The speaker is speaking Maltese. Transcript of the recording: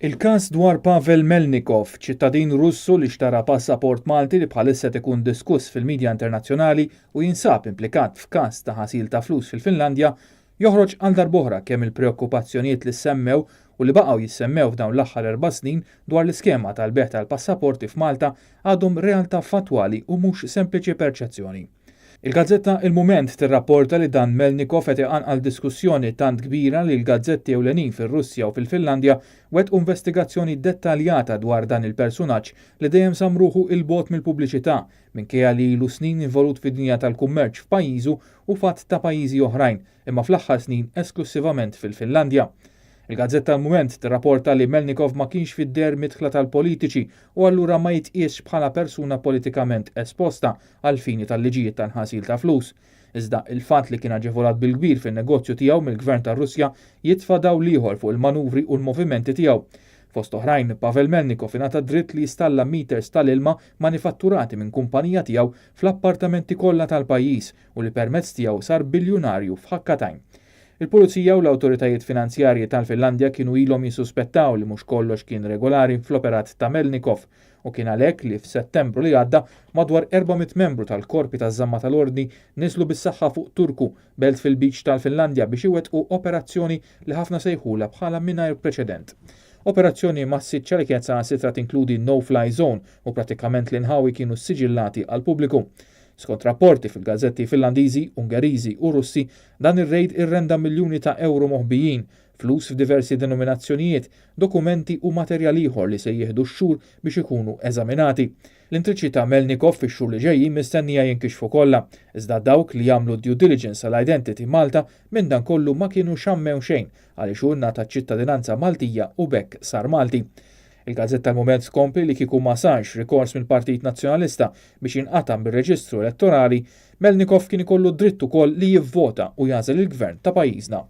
Il-każ dwar Pavel Melnikov, ċittadin Russu li xtara passaport Malti li bħalissa ikun diskuss fil-medja internazzjonali u jinsab implikat f'każ ta' ħasil ta' flus fil-Finlandja, joħroġ għal darb'oħra kemm il-preokkupazzjonijiet li semmew u li baqgħu jissemmew f'dawn l-aħħar 4 snin dwar l-iskema tal-beħ tal-passaporti f'Malta għadhom realtà fatwali u mhux sempliċi perċezzjoni. Il-gazzetta Il-Mument tirrapporta li dan Melnikov qed iqanqal diskussjoni tant kbira li l-gazzetti ewlenin fir-Russja u fil-Finlandja wettqu investigazzjoni dettaljata dwar dan il-personaġġ li dejjem samruħu il-bot mill-pubbliċità minkejja li ilu snin involut fid-dinja tal-kummerċ f'pajjiżu u fatt ta' pajjiżi oħrajn, imma fl-aħħar snin esklusivament fil-Finlandja. Il-gazzetta Il-Mument tirrapporta li Melnikov ma kienx fid-der midħla tal-politiċi u allura ma jitqiesx bħala persuna politikament esposta għal fini tal-liġijiet tal-ħasil ta' flus. Iżda il-fatt li kien aġevolat bil-kbir fin-negozju tiegħu mill-Gvern tar-Russja jitfa' dawl ieħor fuq il-manuvri u l-movimenti tiegħu. Fost oħrajn, Pavel Melnikov ingħata dritt li jistalla meters tal-ilma manifatturati minn kumpanija tiegħu fl-appartamenti kollha tal-pajjiż u li permezz tiegħu sar biljunarju f'ħakkatejn. Il-Pulizija u l-awtoritajiet finanzjarji tal-Finlandja kienu ilhom jissuspettaw li mhux kollox kien regolari fl-operat ta' Melnikov u kien għalhekk li f'Settembru li għadda madwar 400 membru tal-korpi taż-żamma tal-ordni niżlu bis-saħħa fuq Turku belt fil-biċ tal-Finlandja biex iwettqu operazzjoni li ħafna sejħula bħala mingħajr preċedent. Operazzjoni massiċċa li kienet saħansitra tinkludi no-fly zone u pratikament l-inħawi kienu siġillati għal pubbliku. Skont rapporti fil-gazzetti Finlandiżi, Ungeriżi u Russi, dan ir-rejd irrenda miljuni ta' euro moħbijin, flus f'diversi denominazzjonijiet, dokumenti u materjal ieħor li se jieħdu x-xhur biex ikunu eżaminati. L-intriċi ta' Melnikov fix-xhur li ġejjin mistennija jinkixfu kollha, iżda dawk li jagħmlu due diligence għal identity Malta minn dan kollu ma kienu xammew xejn għaliex hu ngħata ċittadinanza Maltija u bekk sar Malti. Il-gazzetta l-Mument skompli li kieku ma sarx rikors mill-Partit Nazzjonalista biex jinqatam bir-reġistru elettorali, Melnikov kien ikollu dritt ukoll li jivvota u jażel il-gvern ta' pajjiżna.